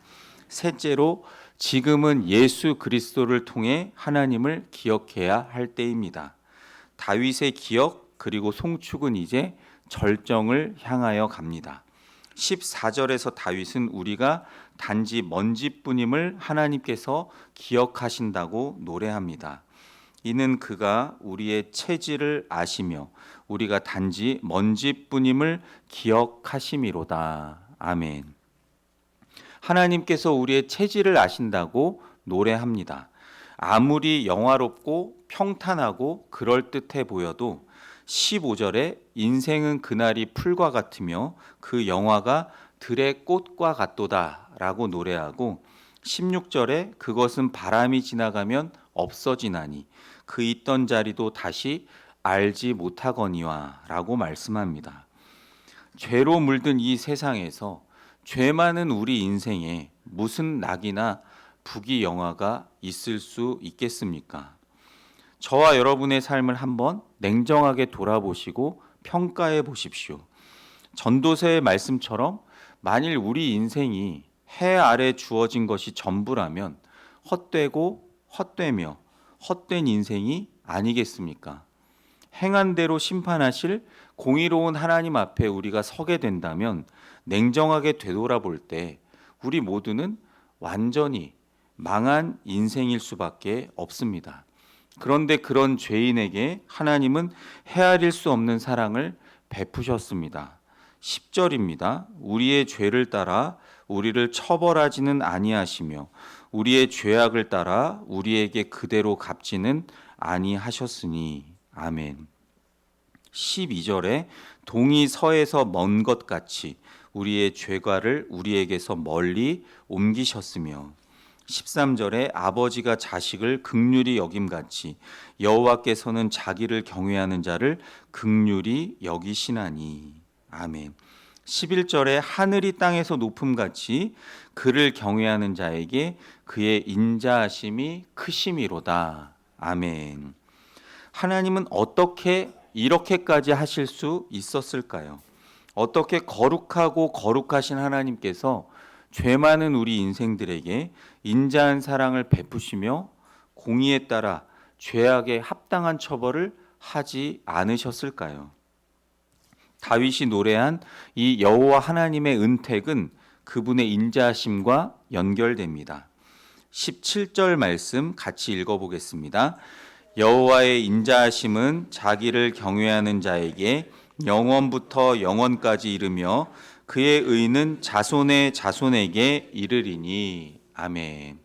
셋째로 지금은 예수 그리스도를 통해 하나님을 기억해야 할 때입니다. 다윗의 기억 그리고 송축은 이제 절정을 향하여 갑니다. 14절에서 다윗은 우리가 단지 먼지뿐임을 하나님께서 기억하신다고 노래합니다. 이는 그가 우리의 체질을 아시며 우리가 단지 먼지뿐임을 기억하심이로다. 아멘. 하나님께서 우리의 체질을 아신다고 노래합니다. 아무리 영화롭고 평탄하고 그럴듯해 보여도 15절에 인생은 그날이 풀과 같으며 그 영화가 들의 꽃과 같도다 라고 노래하고 16절에 그것은 바람이 지나가면 없어지나니 그 있던 자리도 다시 알지 못하거니와 라고 말씀합니다. 죄로 물든 이 세상에서 죄 많은 우리 인생에 무슨 낙이나 부귀 영화가 있을 수 있겠습니까? 저와 여러분의 삶을 한번 냉정하게 돌아보시고 평가해 보십시오. 전도서의 말씀처럼 만일 우리 인생이 해 아래 주어진 것이 전부라면 헛되고 헛되며 헛된 인생이 아니겠습니까? 행한 대로 심판하실 공의로운 하나님 앞에 우리가 서게 된다면 냉정하게 되돌아볼 때 우리 모두는 완전히 망한 인생일 수밖에 없습니다. 그런데 그런 죄인에게 하나님은 헤아릴 수 없는 사랑을 베푸셨습니다. 10절입니다. 우리의 죄를 따라 우리를 처벌하지는 아니하시며 우리의 죄악을 따라 우리에게 그대로 갚지는 아니하셨으니. 아멘. 12절에 동이 서에서 먼 것 같이 우리의 죄과를 우리에게서 멀리 옮기셨으며 13절에 아버지가 자식을 긍휼히 여김같이 여호와께서는 자기를 경외하는 자를 긍휼히 여기시나니. 아멘. 11절에 하늘이 땅에서 높음같이 그를 경외하는 자에게 그의 인자하심이 크심이로다. 아멘. 하나님은 어떻게 이렇게까지 하실 수 있었을까요? 어떻게 거룩하고 거룩하신 하나님께서 죄 많은 우리 인생들에게 인자한 사랑을 베푸시며 공의에 따라 죄악에 합당한 처벌을 하지 않으셨을까요? 다윗이 노래한 이 여호와 하나님의 은택은 그분의 인자하심과 연결됩니다. 17절 말씀 같이 읽어보겠습니다. 여호와의 인자하심은 자기를 경외하는 자에게 영원부터 영원까지 이르며 그의 의는 자손의 자손에게 이르리니. 아멘.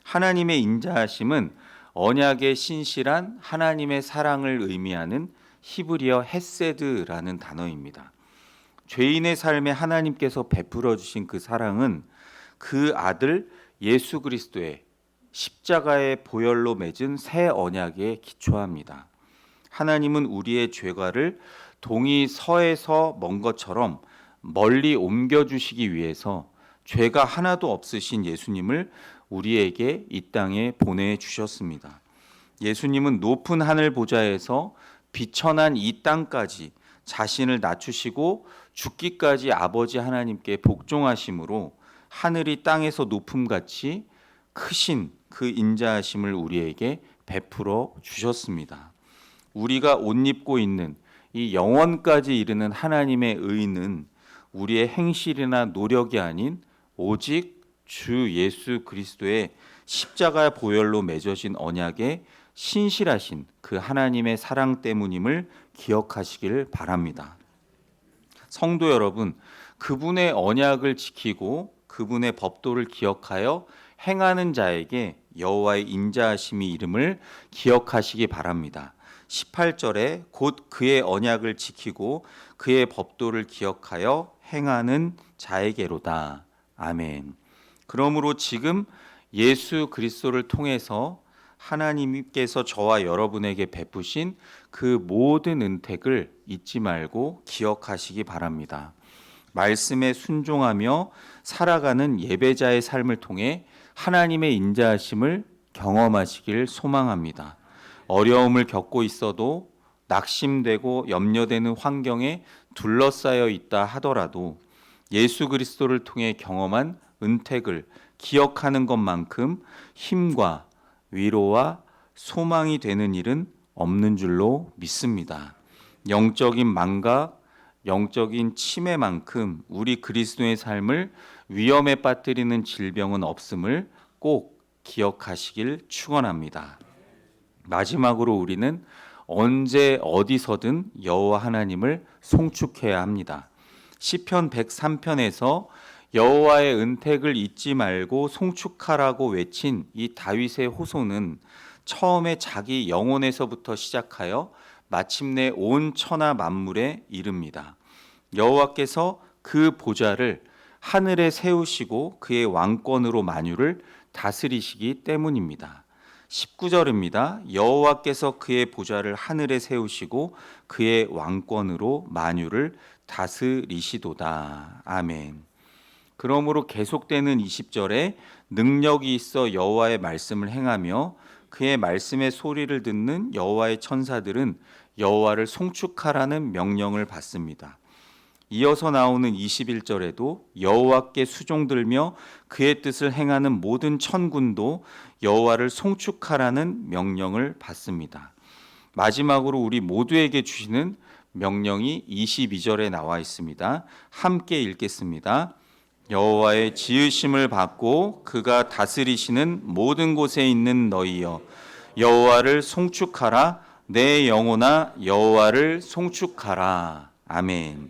하나님의 인자하심은 언약의 신실한 하나님의 사랑을 의미하는 히브리어 헤세드라는 단어입니다. 죄인의 삶에 하나님께서 베풀어 주신 그 사랑은 그 아들 예수 그리스도의 십자가의 보혈로 맺은 새 언약에 기초합니다. 하나님은 우리의 죄과를 동이 서에서 먼 것처럼 멀리 옮겨주시기 위해서 죄가 하나도 없으신 예수님을 우리에게 이 땅에 보내주셨습니다. 예수님은 높은 하늘 보좌에서 비천한 이 땅까지 자신을 낮추시고 죽기까지 아버지 하나님께 복종하심으로 하늘이 땅에서 높음같이 크신 그 인자하심을 우리에게 베풀어 주셨습니다. 우리가 옷 입고 있는 이 영원까지 이르는 하나님의 의는 우리의 행실이나 노력이 아닌 오직 주 예수 그리스도의 십자가 보혈로 맺어진 언약의 신실하신 그 하나님의 사랑 때문임을 기억하시길 바랍니다. 성도 여러분, 그분의 언약을 지키고 그분의 법도를 기억하여 행하는 자에게 여호와의 인자하심이 이름을 기억하시기 바랍니다. 18절에 곧 그의 언약을 지키고 그의 법도를 기억하여 행하는 자에게로다. 아멘. 그러므로 지금 예수 그리스도를 통해서 하나님께서 저와 여러분에게 베푸신 그 모든 은택을 잊지 말고 기억하시기 바랍니다. 말씀에 순종하며 살아가는 예배자의 삶을 통해 하나님의 인자하심을 경험하시길 소망합니다. 어려움을 겪고 있어도 낙심되고 염려되는 환경에 둘러싸여 있다 하더라도 예수 그리스도를 통해 경험한 은택을 기억하는 것만큼 힘과 위로와 소망이 되는 일은 없는 줄로 믿습니다. 영적인 망각, 영적인 침해만큼 우리 그리스도의 삶을 위험에 빠뜨리는 질병은 없음을 꼭 기억하시길 축원합니다. 마지막으로 우리는 언제 어디서든 여호와 하나님을 송축해야 합니다. 시편 103편에서 여호와의 은택을 잊지 말고 송축하라고 외친 이 다윗의 호소는 처음에 자기 영혼에서부터 시작하여 마침내 온 천하 만물에 이릅니다. 여호와께서 그 보좌를 하늘에 세우시고 그의 왕권으로 만유를 다스리시기 때문입니다. 19절입니다. 여호와께서 그의 보좌를 하늘에 세우시고 그의 왕권으로 만유를 다스리시도다. 아멘. 그러므로 계속되는 20절에 능력이 있어 여호와의 말씀을 행하며 그의 말씀의 소리를 듣는 여호와의 천사들은 여호와를 송축하라는 명령을 받습니다. 이어서 나오는 21절에도 여호와께 수종들며 그의 뜻을 행하는 모든 천군도 여호와를 송축하라는 명령을 받습니다. 마지막으로 우리 모두에게 주시는 명령이 22절에 나와 있습니다. 함께 읽겠습니다. 여호와의 지으심을 받고 그가 다스리시는 모든 곳에 있는 너희여, 여호와를 송축하라. 내 영혼아 여호와를 송축하라. 아멘.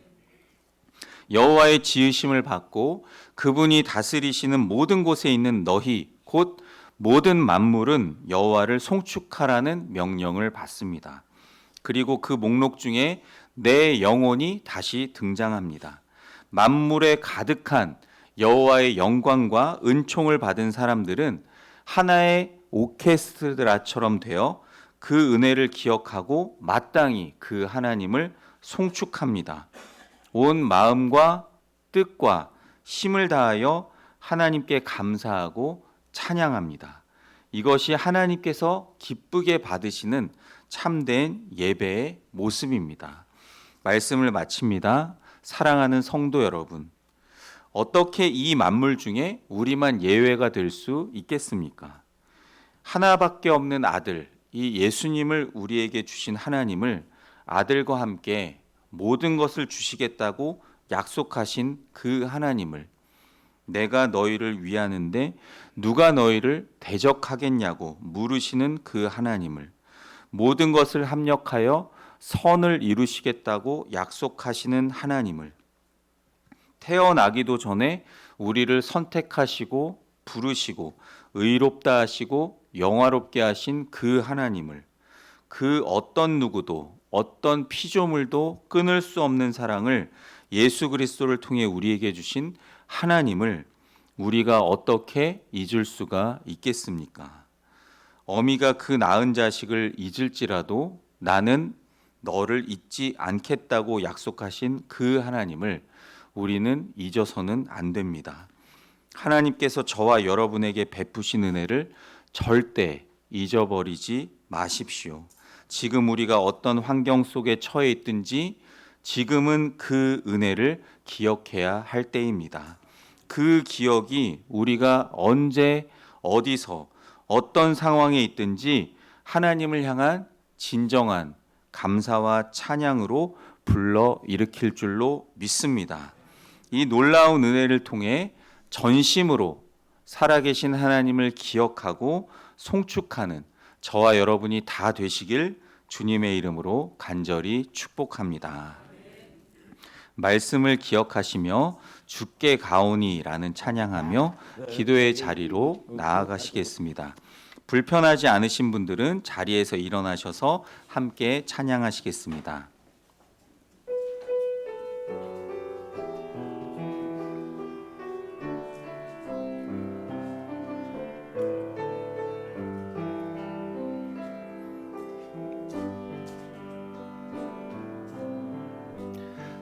여호와의 지으심을 받고 그분이 다스리시는 모든 곳에 있는 너희, 곧 모든 만물은 여호와를 송축하라는 명령을 받습니다. 그리고 그 목록 중에 내 영혼이 다시 등장합니다. 만물에 가득한 여호와의 영광과 은총을 받은 사람들은 하나의 오케스트라처럼 되어 그 은혜를 기억하고 마땅히 그 하나님을 송축합니다. 온 마음과 뜻과 힘을 다하여 하나님께 감사하고 찬양합니다. 이것이 하나님께서 기쁘게 받으시는 참된 예배의 모습입니다. 말씀을 마칩니다. 사랑하는 성도 여러분, 어떻게 이 만물 중에 우리만 예외가 될 수 있겠습니까? 하나밖에 없는 아들, 이 예수님을 우리에게 주신 하나님을 아들과 함께 모든 것을 주시겠다고 약속하신 그 하나님을, 내가 너희를 위하는데 누가 너희를 대적하겠냐고 물으시는 그 하나님을, 모든 것을 합력하여 선을 이루시겠다고 약속하시는 하나님을, 태어나기도 전에 우리를 선택하시고 부르시고 의롭다 하시고 영화롭게 하신 그 하나님을, 그 어떤 누구도 어떤 피조물도 끊을 수 없는 사랑을 예수 그리스도를 통해 우리에게 주신 하나님을 우리가 어떻게 잊을 수가 있겠습니까? 어미가 그 낳은 자식을 잊을지라도 나는 너를 잊지 않겠다고 약속하신 그 하나님을 우리는 잊어서는 안 됩니다. 하나님께서 저와 여러분에게 베푸신 은혜를 절대 잊어버리지 마십시오. 지금 우리가 어떤 환경 속에 처해 있든지 지금은 그 은혜를 기억해야 할 때입니다. 그 기억이 우리가 언제 어디서 어떤 상황에 있든지 하나님을 향한 진정한 감사와 찬양으로 불러 일으킬 줄로 믿습니다. 이 놀라운 은혜를 통해 전심으로 살아계신 하나님을 기억하고 송축하는 저와 여러분이 다 되시길 주님의 이름으로 간절히 축복합니다. 말씀을 기억하시며 주께 가오니라는 찬양하며 기도의 자리로 나아가시겠습니다. 불편하지 않으신 분들은 자리에서 일어나셔서 함께 찬양하시겠습니다.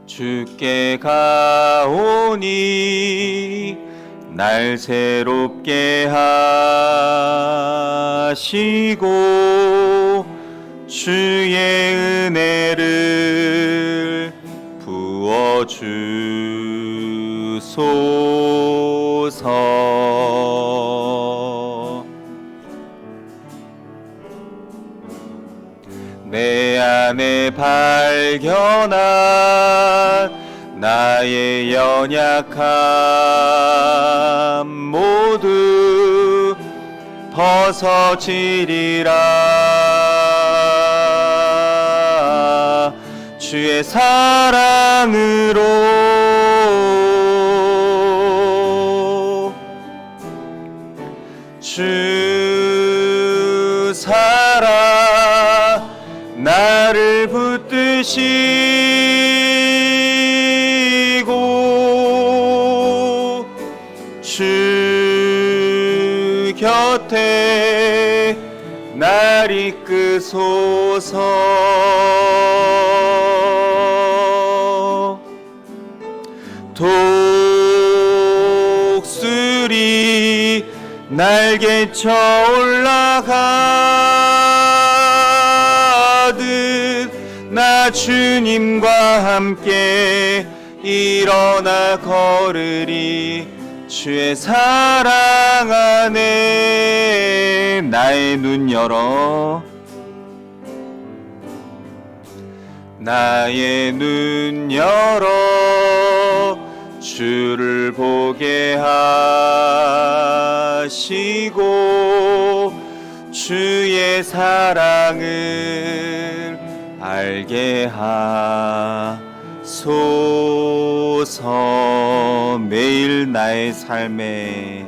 주께 가오니 날 새롭게 하시고 주의 은혜를 부어주소서. 내 안에 발견한 나의 연약함 모두 벗어지리라. 주의 사랑으로 나를 붙드시고 주 곁에 날 이끄소서. 독수리 날개쳐 올라가듯 나 주님과 함께 일어나 걸으리. 주의 사랑 안에 나의 눈 열어 나의 눈 열어 주를 보게 하시고 주의 사랑을 알게 하소서. 매일 나의 삶에